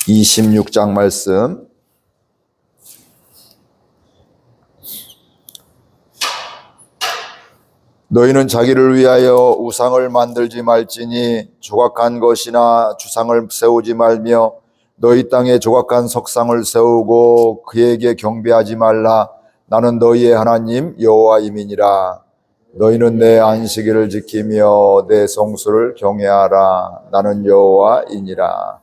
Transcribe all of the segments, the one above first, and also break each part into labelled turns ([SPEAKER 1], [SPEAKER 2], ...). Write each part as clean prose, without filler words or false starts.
[SPEAKER 1] 26장 말씀. 너희는 자기를 위하여 우상을 만들지 말지니 조각한 것이나 주상을 세우지 말며 너희 땅에 조각한 석상을 세우고 그에게 경배하지 말라. 나는 너희의 하나님 여호와임이니라. 너희는 내 안식일을 지키며 내 성수를 경외하라. 나는 여호와이니라.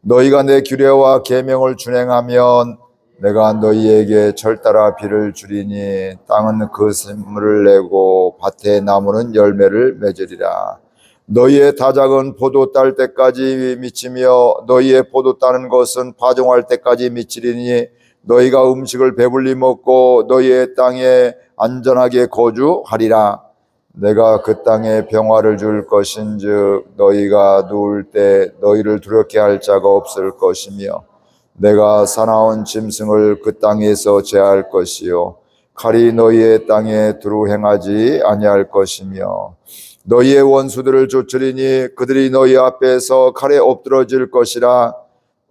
[SPEAKER 1] 너희가 내 규례와 계명을 준행하면 내가 너희에게 철따라 비를 주리니 땅은 그 샘물을 내고 밭의 나무는 열매를 맺으리라. 너희의 다작은 포도 딸 때까지 미치며 너희의 포도 따는 것은 파종할 때까지 미치리니 너희가 음식을 배불리 먹고 너희의 땅에 안전하게 거주하리라. 내가 그 땅에 평화를 줄 것인즉 너희가 누울 때 너희를 두렵게 할 자가 없을 것이며 내가 사나운 짐승을 그 땅에서 제할 것이요 칼이 너희의 땅에 두루 행하지 아니할 것이며 너희의 원수들을 쫓으리니 그들이 너희 앞에서 칼에 엎드러질 것이라.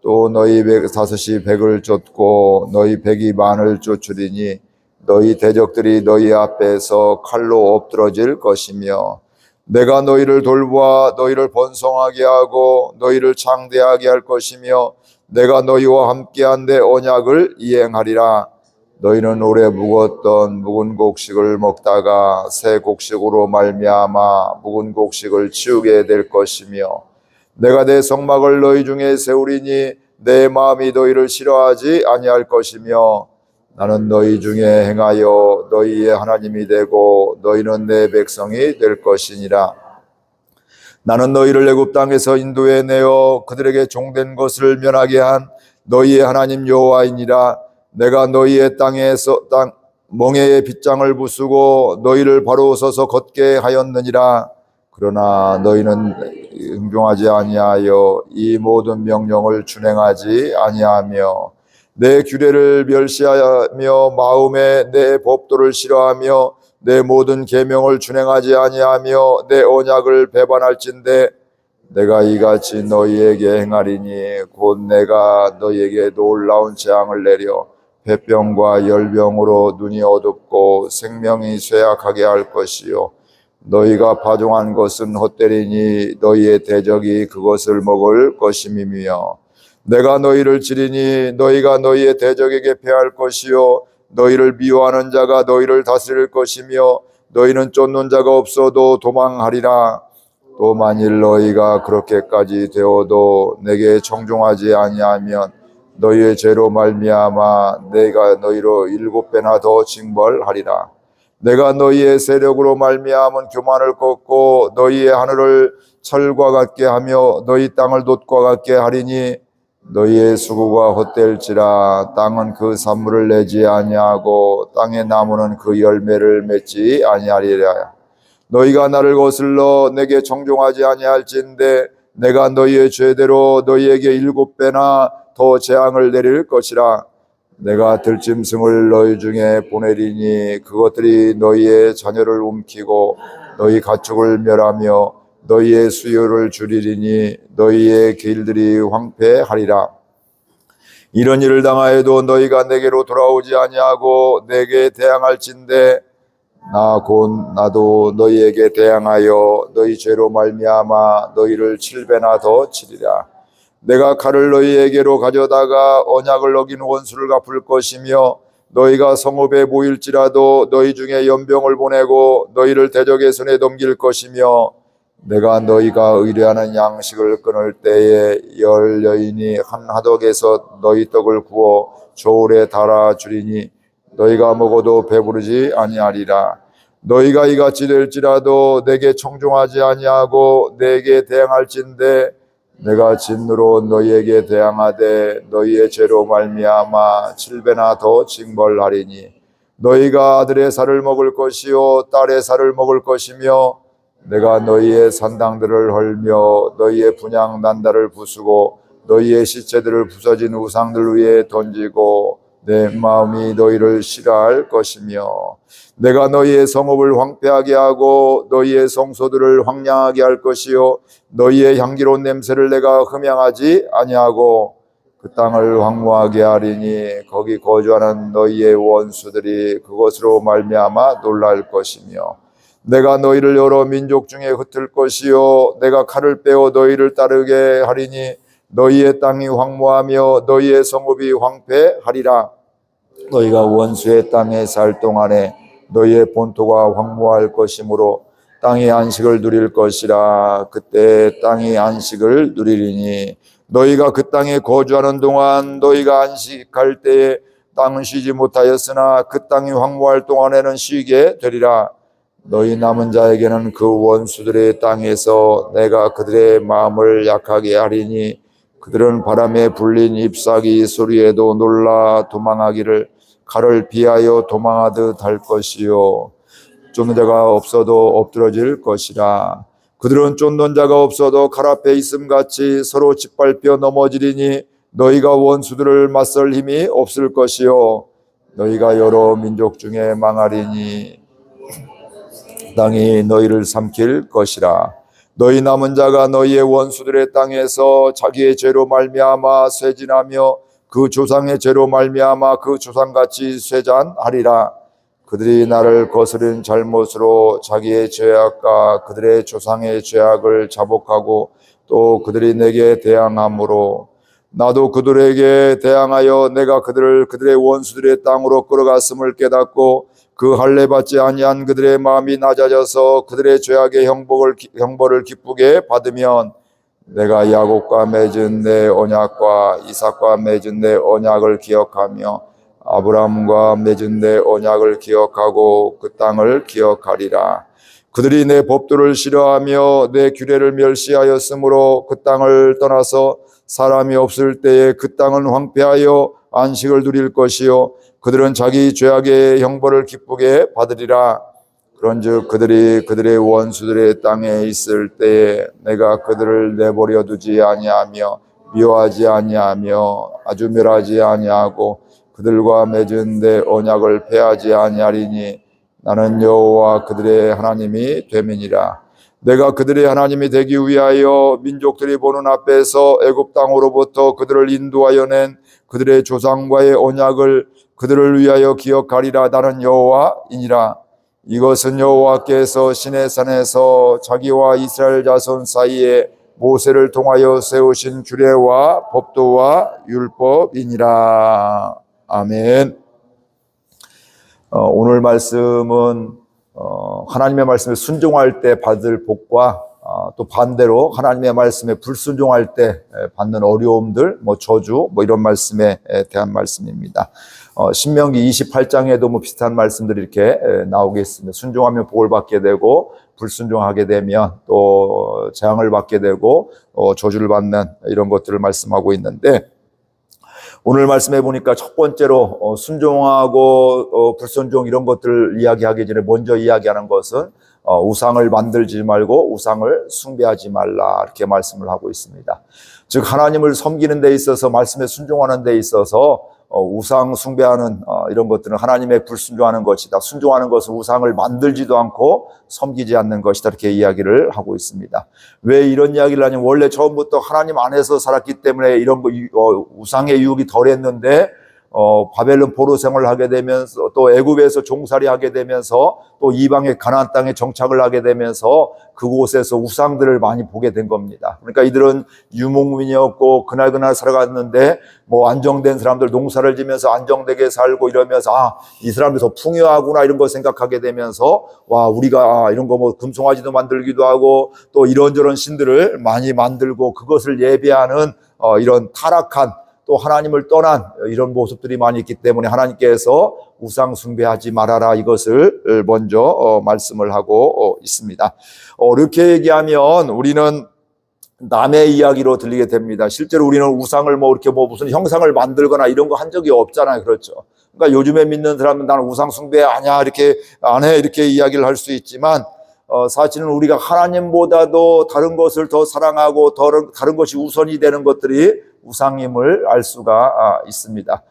[SPEAKER 1] 또 너희 다섯이 백을 쫓고 너희 백이 만을 쫓으리니 너희 대적들이 너희 앞에서 칼로 엎드러질 것이며 내가 너희를 돌보아 너희를 번성하게 하고 너희를 창대하게 할 것이며 내가 너희와 함께한 내 언약을 이행하리라. 너희는 오래 묵었던 묵은 곡식을 먹다가 새 곡식으로 말미암아 묵은 곡식을 치우게 될 것이며 내가 내 성막을 너희 중에 세우리니 내 마음이 너희를 싫어하지 아니할 것이며 나는 너희 중에 행하여 너희의 하나님이 되고 너희는 내 백성이 될 것이니라. 나는 너희를 애굽 땅에서 인도해 내어 그들에게 종된 것을 면하게 한 너희의 하나님 여호와이니라. 내가 너희의 땅에서 멍에의 빗장을 부수고 너희를 바로 서서 걷게 하였느니라. 그러나 너희는 흥종하지 아니하여 이 모든 명령을 준행하지 아니하며 내 규례를 멸시하며 마음에 내 법도를 싫어하며 내 모든 계명을 준행하지 아니하며 내 언약을 배반할진대 내가 이같이 너희에게 행하리니 곧 내가 너희에게 놀라운 재앙을 내려 폐병과 열병으로 눈이 어둡고 생명이 쇠약하게 할 것이요 너희가 파종한 것은 헛되리니 너희의 대적이 그것을 먹을 것임이며 내가 너희를 치리니 너희가 너희의 대적에게 패할 것이요 너희를 미워하는 자가 너희를 다스릴 것이며 너희는 쫓는 자가 없어도 도망하리라. 또 만일 너희가 그렇게까지 되어도 내게 청종하지 아니하면 너희의 죄로 말미암아 내가 너희로 7배나 더 징벌하리라. 내가 너희의 세력으로 말미암은 교만을 꺾고 너희의 하늘을 철과 같게 하며 너희 땅을 돛과 같게 하리니 너희의 수고가 헛될지라. 땅은 그 산물을 내지 아니하고 땅의 나무는 그 열매를 맺지 아니하리라. 너희가 나를 거슬러 내게 청종하지 아니할진대 내가 너희의 죄대로 너희에게 7배나 더 재앙을 내릴 것이라. 내가 들짐승을 너희 중에 보내리니 그것들이 너희의 자녀를 움키고 너희 가축을 멸하며 너희의 수요를 줄이리니 너희의 길들이 황폐하리라. 이런 일을 당하여도 너희가 내게로 돌아오지 아니하고 내게 대항할진대 나 곧 나도 너희에게 대항하여 너희 죄로 말미암아 너희를 7배나 더 치리라. 내가 칼을 너희에게로 가져다가 언약을 어긴 원수를 갚을 것이며 너희가 성읍에 모일지라도 너희 중에 연병을 보내고 너희를 대적의 손에 넘길 것이며 내가 너희가 의뢰하는 양식을 끊을 때에 10 여인이 한 하덕에서 너희 떡을 구워 저울에 달아 주리니 너희가 먹어도 배부르지 아니하리라. 너희가 이같이 될지라도 내게 청종하지 아니하고 내게 대항할진대 내가 진노로 너희에게 대항하되 너희의 죄로 말미암아 7배나 더 징벌하리니 너희가 아들의 살을 먹을 것이요 딸의 살을 먹을 것이며 내가 너희의 산당들을 헐며 너희의 분향 난다를 부수고 너희의 시체들을 부서진 우상들 위에 던지고 내 마음이 너희를 싫어할 것이며 내가 너희의 성읍을 황폐하게 하고 너희의 성소들을 황량하게 할 것이요 너희의 향기로운 냄새를 내가 흠양하지 아니하고 그 땅을 황무하게 하리니 거기 거주하는 너희의 원수들이 그것으로 말미암아 놀랄 것이며 내가 너희를 여러 민족 중에 흩을 것이요 내가 칼을 빼어 너희를 따르게 하리니 너희의 땅이 황무하며 너희의 성읍이 황폐하리라. 너희가 원수의 땅에 살 동안에 너희의 본토가 황무할 것이므로 땅이 안식을 누릴 것이라. 그때 땅이 안식을 누리리니 너희가 그 땅에 거주하는 동안 너희가 안식할 때에 땅은 쉬지 못하였으나 그 땅이 황무할 동안에는 쉬게 되리라. 너희 남은 자에게는 그 원수들의 땅에서 내가 그들의 마음을 약하게 하리니 그들은 바람에 불린 잎사귀 소리에도 놀라 도망하기를 칼을 피하여 도망하듯 할 것이요 쫓는 자가 없어도 엎드러질 것이라. 그들은 쫓는 자가 없어도 칼 앞에 있음같이 서로 짓밟혀 넘어지리니 너희가 원수들을 맞설 힘이 없을 것이요 너희가 여러 민족 중에 망하리니 땅이 너희를 삼킬 것이라. 너희 남은 자가 너희의 원수들의 땅에서 자기의 죄로 말미암아 쇠진하며 그 조상의 죄로 말미암아 그 조상같이 쇠잔하리라. 그들이 나를 거스른 잘못으로 자기의 죄악과 그들의 조상의 죄악을 자복하고 또 그들이 내게 대항함으로 나도 그들에게 대항하여 내가 그들의 원수들의 땅으로 끌어갔음을 깨닫고 그 할례 받지 아니한 그들의 마음이 낮아져서 그들의 죄악의 형벌을 기쁘게 받으면 내가 야곱과 맺은 내 언약과 이삭과 맺은 내 언약을 기억하며 아브라함과 맺은 내 언약을 기억하고 그 땅을 기억하리라. 그들이 내 법도를 싫어하며 내 규례를 멸시하였으므로 그 땅을 떠나서 사람이 없을 때에 그 땅은 황폐하여 안식을 누릴 것이요 그들은 자기 죄악의 형벌을 기쁘게 받으리라. 그런즉 그들이 그들의 원수들의 땅에 있을 때에 내가 그들을 내버려 두지 아니하며 미워하지 아니하며 아주 멸하지 아니하고 그들과 맺은 내 언약을 폐하지 아니하리니 나는 여호와 그들의 하나님이 됨이니라. 내가 그들의 하나님이 되기 위하여 민족들이 보는 앞에서 애굽 땅으로부터 그들을 인도하여 낸 그들의 조상과의 언약을 그들을 위하여 기억하리라. 나는 여호와이니라. 이것은 여호와께서 시내산에서 자기와 이스라엘 자손 사이에 모세를 통하여 세우신 규례와 법도와 율법이니라. 아멘. 오늘 말씀은 하나님의 말씀에 순종할 때 받을 복과 또 반대로 하나님의 말씀에 불순종할 때 받는 어려움들, 저주, 이런 말씀에 대한 말씀입니다. 신명기 28장에도 비슷한 말씀들이 이렇게 나오게 있습니다. 순종하면 복을 받게 되고 불순종하게 되면 또 재앙을 받게 되고 저주를 받는 이런 것들을 말씀하고 있는데 오늘 말씀해 보니까 첫 번째로 순종하고 불순종 이런 것들을 이야기하기 전에 먼저 이야기하는 것은 우상을 만들지 말고 우상을 숭배하지 말라 이렇게 말씀을 하고 있습니다. 즉 하나님을 섬기는 데 있어서 말씀에 순종하는 데 있어서 우상 숭배하는 이런 것들은 하나님의 불순종하는 것이다. 순종하는 것은 우상을 만들지도 않고 섬기지 않는 것이다. 이렇게 이야기를 하고 있습니다. 왜 이런 이야기를 하냐면 원래 처음부터 하나님 안에서 살았기 때문에 이런 우상의 유혹이 덜했는데 바벨론 포로 생활을 하게 되면서 또 애굽에서 종살이 하게 되면서 또 이방의 가나안 땅에 정착을 하게 되면서 그곳에서 우상들을 많이 보게 된 겁니다. 그러니까 이들은 유목민이었고 그날 살아갔는데 안정된 사람들 농사를 지면서 안정되게 살고 이러면서 이 사람들이 더 풍요하구나 이런 걸 생각하게 되면서 우리가 이런 거 금송아지도 만들기도 하고 또 이런저런 신들을 많이 만들고 그것을 예배하는 이런 타락한 또 하나님을 떠난 이런 모습들이 많이 있기 때문에 하나님께서 우상 숭배하지 말아라 이것을 먼저 말씀을 하고 있습니다. 이렇게 얘기하면 우리는 남의 이야기로 들리게 됩니다. 실제로 우리는 우상을 이렇게 무슨 형상을 만들거나 이런 거 한 적이 없잖아요. 그렇죠. 그러니까 요즘에 믿는 사람은 나는 우상 숭배 아니야 이렇게 안 해 이렇게 이야기를 할 수 있지만 사실은 우리가 하나님보다도 다른 것을 더 사랑하고 다른 것이 우선이 되는 것들이 우상임을 알 수가 있습니다.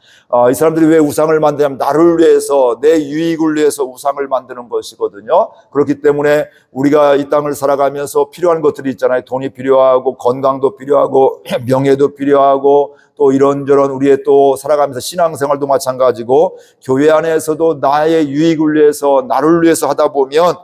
[SPEAKER 1] 이 사람들이 왜 우상을 만드냐면 나를 위해서, 내 유익을 위해서 우상을 만드는 것이거든요. 그렇기 때문에 우리가 이 땅을 살아가면서 필요한 것들이 있잖아요. 돈이 필요하고 건강도 필요하고 명예도 필요하고 또 이런저런 우리의 또 살아가면서 신앙생활도 마찬가지고 교회 안에서도 나의 유익을 위해서, 나를 위해서 하다 보면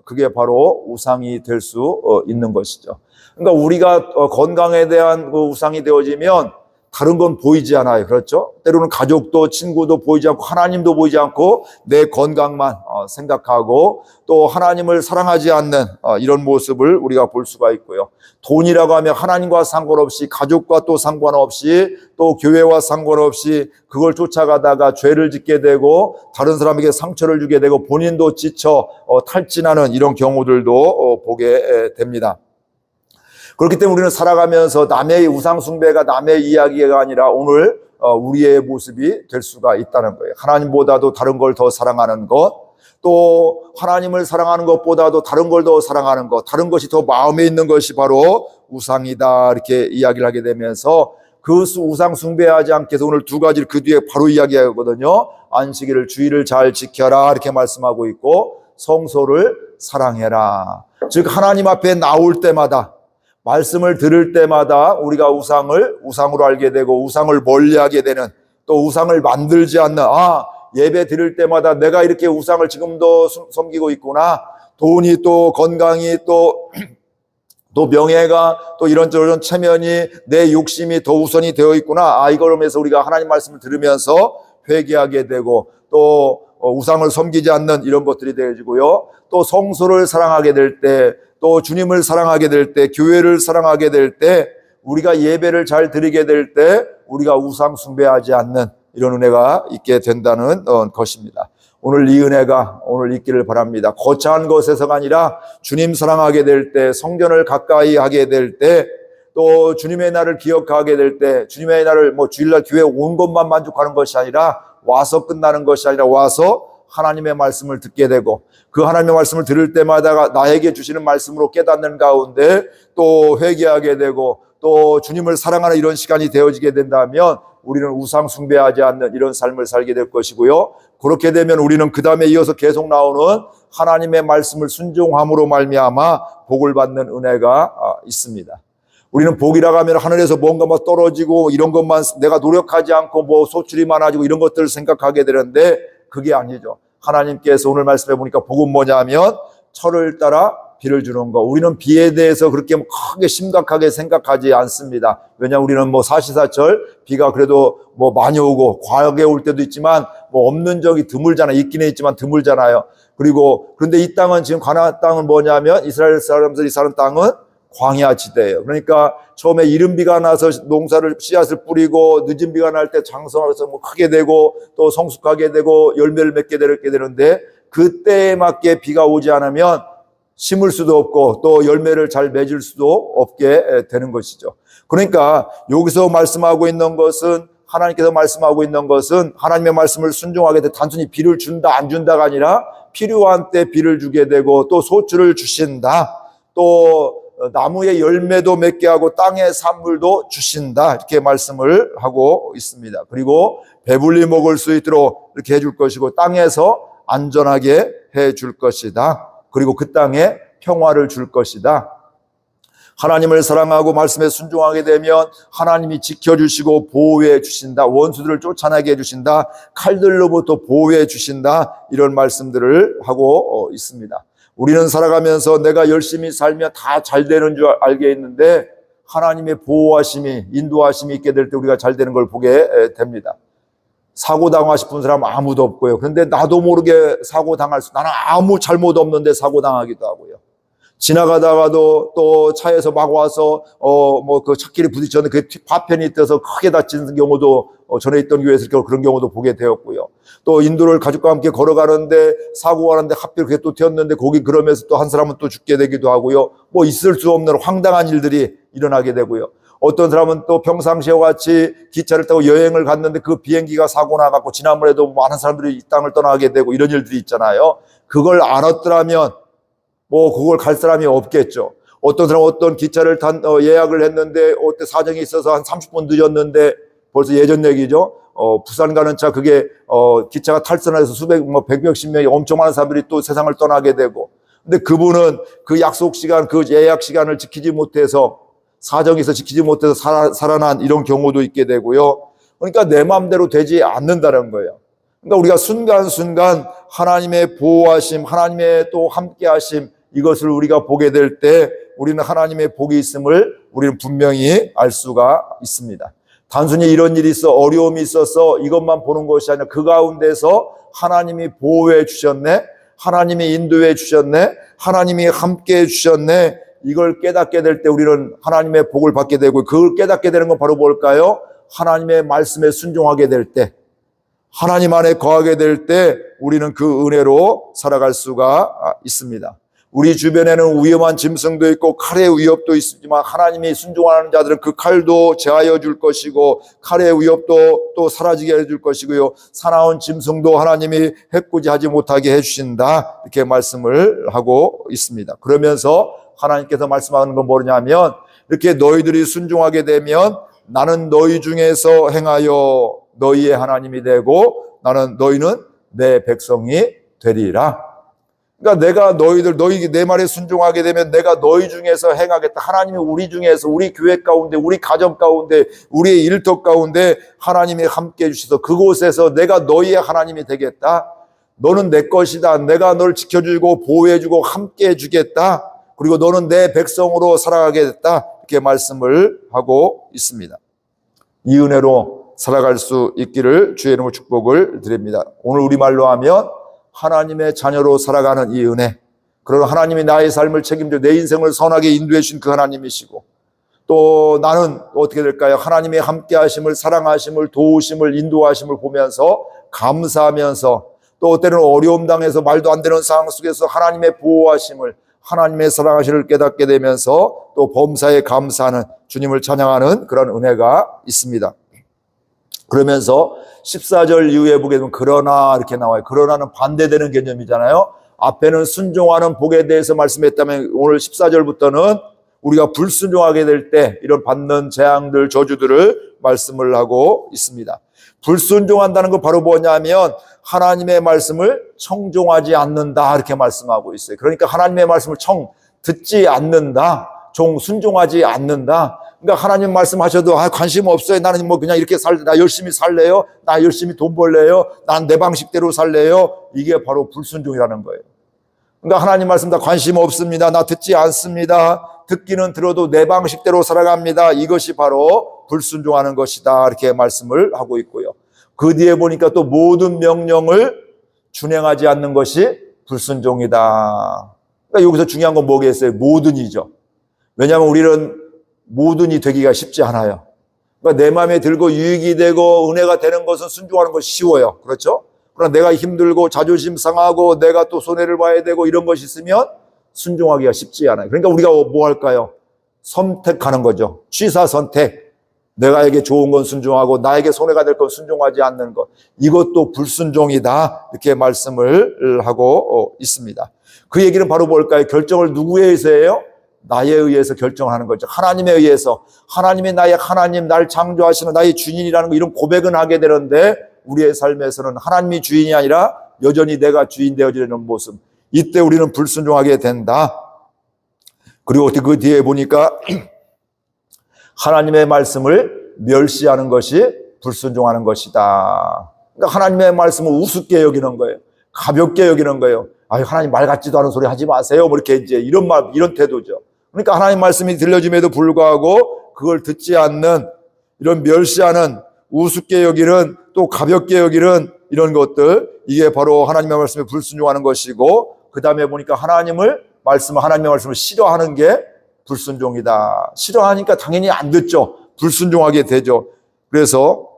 [SPEAKER 1] 그게 바로 우상이 될 수 있는 것이죠. 그러니까 우리가 건강에 대한 우상이 되어지면 다른 건 보이지 않아요. 그렇죠? 때로는 가족도 친구도 보이지 않고 하나님도 보이지 않고 내 건강만 생각하고 또 하나님을 사랑하지 않는 이런 모습을 우리가 볼 수가 있고요. 돈이라고 하면 하나님과 상관없이, 가족과 또 상관없이, 또 교회와 상관없이 그걸 쫓아가다가 죄를 짓게 되고 다른 사람에게 상처를 주게 되고 본인도 지쳐 탈진하는 이런 경우들도 보게 됩니다. 그렇기 때문에 우리는 살아가면서 남의 우상 숭배가 남의 이야기가 아니라 오늘 우리의 모습이 될 수가 있다는 거예요. 하나님보다도 다른 걸 더 사랑하는 것, 또 하나님을 사랑하는 것보다도 다른 걸 더 사랑하는 것, 다른 것이 더 마음에 있는 것이 바로 우상이다, 이렇게 이야기를 하게 되면서 그 우상 숭배하지 않게 해서 오늘 두 가지를 그 뒤에 바로 이야기하거든요. 안식일을, 주일을 잘 지켜라 이렇게 말씀하고 있고, 성소를 사랑해라. 즉 하나님 앞에 나올 때마다, 말씀을 들을 때마다 우리가 우상으로 알게 되고 우상을 멀리하게 되는, 또 우상을 만들지 않는, 예배 드릴 때마다 내가 이렇게 우상을 지금도 섬기고 있구나, 돈이 또 건강이 또 명예가 또 이런저런 체면이 내 욕심이 더 우선이 되어 있구나, 이걸로 해서 우리가 하나님 말씀을 들으면서 회개하게 되고 또 우상을 섬기지 않는 이런 것들이 되어지고요. 또 성소를 사랑하게 될 때, 또 주님을 사랑하게 될 때, 교회를 사랑하게 될 때, 우리가 예배를 잘 드리게 될 때 우리가 우상 숭배하지 않는 이런 은혜가 있게 된다는 것입니다. 오늘 이 은혜가 오늘 있기를 바랍니다. 거창한 것에서가 아니라 주님 사랑하게 될 때, 성전을 가까이 하게 될 때, 또 주님의 날을 기억하게 될 때, 주님의 날을 주일날 교회 온 것만 만족하는 것이 아니라 와서 끝나는 것이 아니라 와서 하나님의 말씀을 듣게 되고 그 하나님의 말씀을 들을 때마다 나에게 주시는 말씀으로 깨닫는 가운데 또 회개하게 되고 또 주님을 사랑하는 이런 시간이 되어지게 된다면 우리는 우상 숭배하지 않는 이런 삶을 살게 될 것이고요. 그렇게 되면 우리는 그 다음에 이어서 계속 나오는 하나님의 말씀을 순종함으로 말미암아 복을 받는 은혜가 있습니다. 우리는 복이라고 하면 하늘에서 뭔가 떨어지고 이런 것만 내가 노력하지 않고 소출이 많아지고 이런 것들을 생각하게 되는데 그게 아니죠. 하나님께서 오늘 말씀해 보니까 복은 뭐냐면 철을 따라 비를 주는 거. 우리는 비에 대해서 그렇게 크게 심각하게 생각하지 않습니다. 왜냐하면 우리는 사시사철 비가 그래도 많이 오고 과하게 올 때도 있지만 없는 적이 드물잖아요. 있기는 있지만 드물잖아요. 그런데 이 땅은 지금 가나안 땅은 뭐냐면 이스라엘 사람들이 사는 땅은 광야 지대예요. 그러니까 처음에 이른 비가 나서 농사를 씨앗을 뿌리고 늦은 비가 날 때 장성해서 크게 되고 또 성숙하게 되고 열매를 맺게 되는데 그때에 맞게 비가 오지 않으면 심을 수도 없고 또 열매를 잘 맺을 수도 없게 되는 것이죠. 그러니까 여기서 말씀하고 있는 것은, 하나님께서 말씀하고 있는 것은 하나님의 말씀을 순종하게 돼 단순히 비를 준다 안 준다가 아니라 필요한 때 비를 주게 되고 또 소출을 주신다, 또 나무의 열매도 맺게 하고 땅의 산물도 주신다, 이렇게 말씀을 하고 있습니다. 그리고 배불리 먹을 수 있도록 이렇게 해줄 것이고 땅에서 안전하게 해줄 것이다. 그리고 그 땅에 평화를 줄 것이다. 하나님을 사랑하고 말씀에 순종하게 되면 하나님이 지켜주시고 보호해 주신다. 원수들을 쫓아내게 해주신다. 칼들로부터 보호해 주신다. 이런 말씀들을 하고 있습니다. 우리는 살아가면서 내가 열심히 살면 다 잘 되는 줄 알게 있는데 하나님의 보호하심이, 인도하심이 있게 될 때 우리가 잘 되는 걸 보게 됩니다. 사고당하고 싶은 사람은 아무도 없고요. 그런데 나도 모르게 사고당할 나는 아무 잘못 없는데 사고당하기도 하고요. 지나가다가도 또 차에서 막 와서 그 차끼리 부딪혔는데 그 파편이 떠서 크게 다치는 경우도 전에 있던 교회에서 그런 경우도 보게 되었고요. 또 인도를 가족과 함께 걸어가는데 사고가 나는데 하필 그게 또 튀었는데 거기 그러면서 또 한 사람은 또 죽게 되기도 하고요. 있을 수 없는 황당한 일들이 일어나게 되고요. 어떤 사람은 또 평상시와 같이 기차를 타고 여행을 갔는데 그 비행기가 사고 나갖고 지난번에도 많은 사람들이 이 땅을 떠나게 되고 이런 일들이 있잖아요. 그걸 알았더라면 그걸 갈 사람이 없겠죠. 어떤 사람 어떤 기차를 예약을 했는데 어때 사정이 있어서 한 30분 늦었는데 벌써 예전 얘기죠. 부산 가는 차 그게 기차가 탈선해서 백몇십 명이 엄청 많은 사람들이 또 세상을 떠나게 되고, 근데 그분은 그 약속 시간, 그 예약 시간을 지키지 못해서 사정이 있어 지키지 못해서 살아난 이런 경우도 있게 되고요. 그러니까 내 마음대로 되지 않는다는 거예요. 그러니까 우리가 순간순간 하나님의 보호하심, 하나님의 또 함께하심, 이것을 우리가 보게 될 때 우리는 하나님의 복이 있음을 우리는 분명히 알 수가 있습니다. 단순히 이런 일이 있어 어려움이 있어서 이것만 보는 것이 아니라 그 가운데서 하나님이 보호해 주셨네, 하나님이 인도해 주셨네, 하나님이 함께해 주셨네, 이걸 깨닫게 될 때 우리는 하나님의 복을 받게 되고, 그걸 깨닫게 되는 건 바로 뭘까요? 하나님의 말씀에 순종하게 될 때, 하나님 안에 거하게 될 때 우리는 그 은혜로 살아갈 수가 있습니다. 우리 주변에는 위험한 짐승도 있고 칼의 위협도 있지만 하나님이 순종하는 자들은 그 칼도 제하여 줄 것이고 칼의 위협도 또 사라지게 해줄 것이고요, 사나운 짐승도 하나님이 해코지하지 못하게 해주신다, 이렇게 말씀을 하고 있습니다. 그러면서 하나님께서 말씀하는 건 뭐냐면, 이렇게 너희들이 순종하게 되면 나는 너희 중에서 행하여 너희의 하나님이 되고 너희는 내 백성이 되리라. 그러니까 내가 너희 내 말에 순종하게 되면 내가 너희 중에서 행하겠다. 하나님이 우리 중에서, 우리 교회 가운데, 우리 가정 가운데, 우리의 일터 가운데 하나님이 함께 해주셔서 그곳에서 내가 너희의 하나님이 되겠다. 너는 내 것이다. 내가 널 지켜주고 보호해주고 함께 해주겠다. 그리고 너는 내 백성으로 살아가게 됐다, 이렇게 말씀을 하고 있습니다. 이 은혜로 살아갈 수 있기를 주의 이름으로 축복을 드립니다. 오늘 우리말로 하면 하나님의 자녀로 살아가는 이 은혜, 그리고 하나님이 나의 삶을 책임져 내 인생을 선하게 인도해 주신 그 하나님이시고, 또 나는 어떻게 될까요? 하나님의 함께 하심을, 사랑하심을, 도우심을, 인도하심을 보면서 감사하면서, 또 때로는 어려움 당해서 말도 안 되는 상황 속에서 하나님의 보호하심을, 하나님의 사랑하심을 깨닫게 되면서 또 범사에 감사하는, 주님을 찬양하는 그런 은혜가 있습니다. 그러면서 14절 이후에 보게 되면 그러나 이렇게 나와요. 그러나는 반대되는 개념이잖아요. 앞에는 순종하는 복에 대해서 말씀했다면 오늘 14절부터는 우리가 불순종하게 될 때 이런 받는 재앙들, 저주들을 말씀을 하고 있습니다. 불순종한다는 건 바로 뭐냐면 하나님의 말씀을 청종하지 않는다, 이렇게 말씀하고 있어요. 그러니까 하나님의 말씀을 듣지 않는다, 순종하지 않는다. 그러니까 하나님 말씀하셔도 관심 없어요. 나는 그냥 이렇게 나 열심히 살래요. 나 열심히 돈 벌래요. 난 내 방식대로 살래요. 이게 바로 불순종이라는 거예요. 그러니까 하나님 말씀 다 관심 없습니다. 나 듣지 않습니다. 듣기는 들어도 내 방식대로 살아갑니다. 이것이 바로 불순종하는 것이다, 이렇게 말씀을 하고 있고요. 그 뒤에 보니까 또 모든 명령을 준행하지 않는 것이 불순종이다. 그러니까 여기서 중요한 건 뭐겠어요? 모든이죠. 왜냐하면 우리는 모든이 되기가 쉽지 않아요. 그러니까 내 마음에 들고 유익이 되고 은혜가 되는 것은 순종하는 것이 쉬워요. 그렇죠? 그러나 내가 힘들고 자존심 상하고 내가 또 손해를 봐야 되고 이런 것이 있으면 순종하기가 쉽지 않아요. 그러니까 우리가 뭐 할까요? 선택하는 거죠. 취사 선택. 내가에게 좋은 건 순종하고 나에게 손해가 될 건 순종하지 않는 것. 이것도 불순종이다, 이렇게 말씀을 하고 있습니다. 그 얘기는 바로 뭘까요? 결정을 누구에 의해서 해요? 나에 의해서 결정하는 거죠. 하나님에 의해서. 하나님이 나의 하나님, 날 창조하시는 나의 주인이라는 거, 이런 고백은 하게 되는데 우리의 삶에서는 하나님이 주인이 아니라 여전히 내가 주인 되어지는 모습. 이때 우리는 불순종하게 된다. 그리고 그 뒤에 보니까 하나님의 말씀을 멸시하는 것이 불순종하는 것이다. 그러니까 하나님의 말씀을 우습게 여기는 거예요. 가볍게 여기는 거예요. 하나님 말 같지도 않은 소리 하지 마세요. 이렇게 이제 이런 태도죠. 그러니까 하나님 말씀이 들려짐에도 불구하고 그걸 듣지 않는, 이런 멸시하는, 우습게 여기는, 또 가볍게 여기는 이런 것들, 이게 바로 하나님의 말씀에 불순종하는 것이고, 그 다음에 보니까 하나님의 말씀을 싫어하는 게 불순종이다. 싫어하니까 당연히 안 듣죠. 불순종하게 되죠. 그래서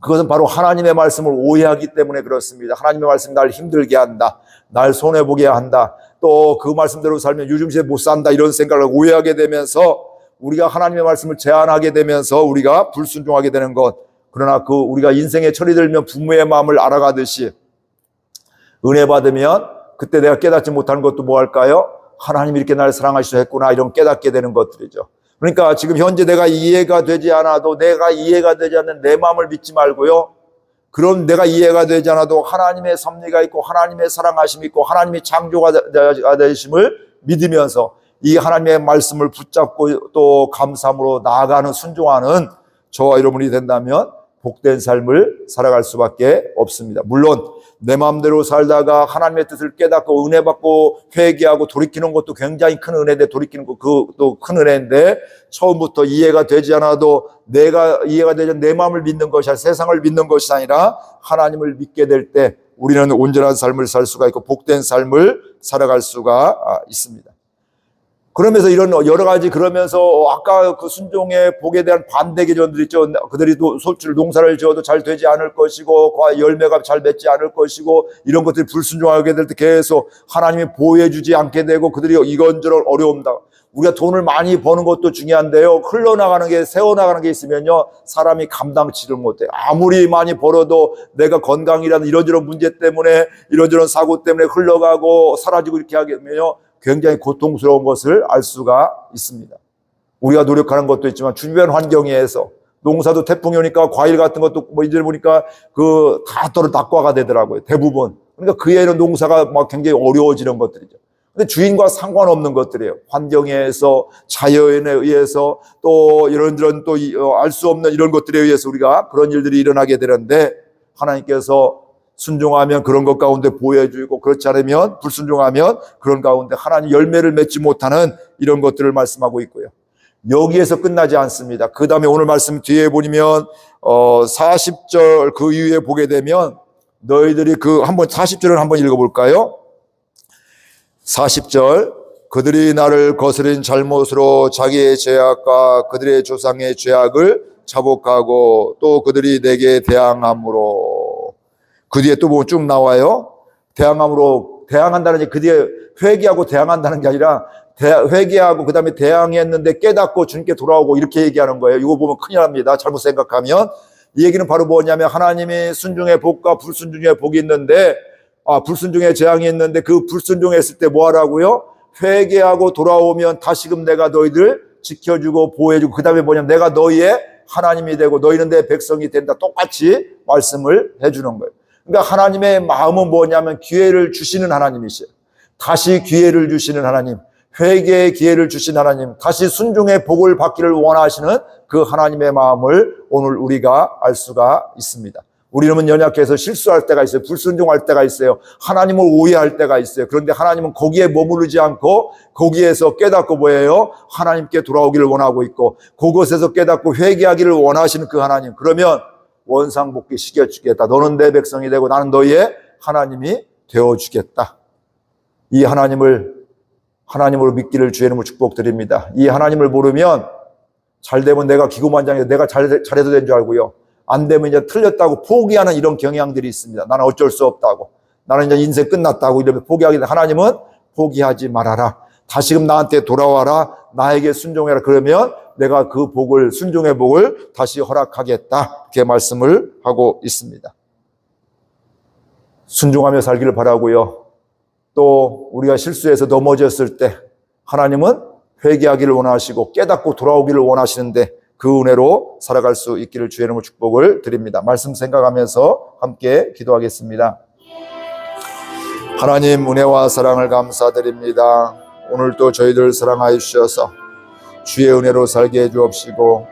[SPEAKER 1] 그것은 바로 하나님의 말씀을 오해하기 때문에 그렇습니다. 하나님의 말씀이 날 힘들게 한다, 날 손해보게 한다, 또 그 말씀대로 살면 요즘 시대에 못 산다, 이런 생각을 오해하게 되면서 우리가 하나님의 말씀을 제한하게 되면서 우리가 불순종하게 되는 것. 그러나 우리가 인생에 철이 들면 부모의 마음을 알아가듯이 은혜 받으면 그때 내가 깨닫지 못하는 것도 뭐 할까요? 하나님이 이렇게 나를 사랑하시려 했구나, 이런 깨닫게 되는 것들이죠. 그러니까 지금 현재 내가 이해가 되지 않아도, 내가 이해가 되지 않는 내 마음을 믿지 말고요, 그럼 내가 이해가 되지 않아도 하나님의 섭리가 있고 하나님의 사랑하심이 있고 하나님이 창조가 되심을 믿으면서 이 하나님의 말씀을 붙잡고 또 감사함으로 나아가는, 순종하는 저와 여러분이 된다면 복된 삶을 살아갈 수밖에 없습니다. 물론 내 마음대로 살다가 하나님의 뜻을 깨닫고 은혜 받고 회개하고 돌이키는 것도 굉장히 큰 은혜인데, 돌이키는 것 그것도 큰 은혜인데, 처음부터 이해가 되지 않아도 내가 이해가 되지 않는 내 마음을 믿는 것이 아니라 세상을 믿는 것이 아니라 하나님을 믿게 될 때 우리는 온전한 삶을 살 수가 있고 복된 삶을 살아갈 수가 있습니다. 그러면서 이런 여러 가지, 그러면서 아까 그 순종의 복에 대한 반대 개념들이 있죠. 그들이 소출 농사를 지어도 잘 되지 않을 것이고 열매가 잘 맺지 않을 것이고, 이런 것들이 불순종하게 될 때 계속 하나님이 보호해 주지 않게 되고, 그들이 이런저런 어려움다. 우리가 돈을 많이 버는 것도 중요한데요, 흘러나가는 게, 새어나가는 게 있으면요 사람이 감당치를 못해요. 아무리 많이 벌어도 내가 건강이라는 이런저런 문제 때문에, 이런저런 사고 때문에 흘러가고 사라지고 이렇게 하면요 굉장히 고통스러운 것을 알 수가 있습니다. 우리가 노력하는 것도 있지만 주변 환경에 의해서, 농사도 태풍이 오니까 과일 같은 것도 이제 보니까 다 낙과가 되더라고요, 대부분. 그러니까 그 애는 농사가 막 굉장히 어려워지는 것들이죠. 근데 주인과 상관없는 것들이에요. 환경에 의해서, 자연에 의해서, 또 이런저런 또 알 수 없는 이런 것들에 의해서 우리가 그런 일들이 일어나게 되는데, 하나님께서 순종하면 그런 것 가운데 보호해 주고, 그렇지 않으면, 불순종하면 그런 가운데 하나님 열매를 맺지 못하는 이런 것들을 말씀하고 있고요. 여기에서 끝나지 않습니다. 그 다음에 오늘 말씀 뒤에 보면 40절 그 이후에 보게 되면, 너희들이 40절을 한번 읽어볼까요? 40절, 그들이 나를 거스린 잘못으로 자기의 죄악과 그들의 조상의 죄악을 자복하고 또 그들이 내게 대항함으로. 그 뒤에 또 쭉 나와요. 대항함으로, 대항한다는 게 그 뒤에 회개하고 대항한다는 게 아니라 회개하고 그 다음에 대항했는데 깨닫고 주님께 돌아오고, 이렇게 얘기하는 거예요. 이거 보면 큰일 납니다, 잘못 생각하면. 이 얘기는 바로 뭐냐면, 하나님이 순종의 복과 불순종의 복이 있는데, 불순종의 재앙이 있는데, 그 불순종했을 때 뭐 하라고요? 회개하고 돌아오면 다시금 내가 너희들 지켜주고 보호해주고, 그 다음에 뭐냐면 내가 너희의 하나님이 되고 너희는 내 백성이 된다. 똑같이 말씀을 해주는 거예요. 그러니까 하나님의 마음은 뭐냐면 기회를 주시는 하나님이시에요. 다시 기회를 주시는 하나님, 회개의 기회를 주신 하나님, 다시 순종의 복을 받기를 원하시는 그 하나님의 마음을 오늘 우리가 알 수가 있습니다. 우리는 연약해서 실수할 때가 있어요. 불순종할 때가 있어요. 하나님을 오해할 때가 있어요. 그런데 하나님은 거기에 머무르지 않고 거기에서 깨닫고 뭐예요? 하나님께 돌아오기를 원하고 있고, 그곳에서 깨닫고 회개하기를 원하시는 그 하나님, 그러면 원상복귀 시켜주겠다. 너는 내 백성이 되고 나는 너희의 하나님이 되어주겠다. 이 하나님으로 믿기를 주의 이름으로 축복드립니다. 이 하나님을 모르면 잘 되면 내가 기고만장해서 내가 잘해도 된 줄 알고요, 안 되면 이제 틀렸다고 포기하는 이런 경향들이 있습니다. 나는 어쩔 수 없다고, 나는 이제 인생 끝났다고 이러면 포기하게 돼. 하나님은 포기하지 말아라. 다시금 나한테 돌아와라. 나에게 순종해라. 그러면 내가 그 복을, 순종의 복을 다시 허락하겠다. 이렇게 말씀을 하고 있습니다. 순종하며 살기를 바라고요. 또 우리가 실수해서 넘어졌을 때 하나님은 회개하기를 원하시고 깨닫고 돌아오기를 원하시는데, 그 은혜로 살아갈 수 있기를 주의 이름으로 축복을 드립니다. 말씀 생각하면서 함께 기도하겠습니다. 하나님, 은혜와 사랑을 감사드립니다. 오늘도 저희들 사랑하여 주셔서 주의 은혜로 살게 해 주옵시고,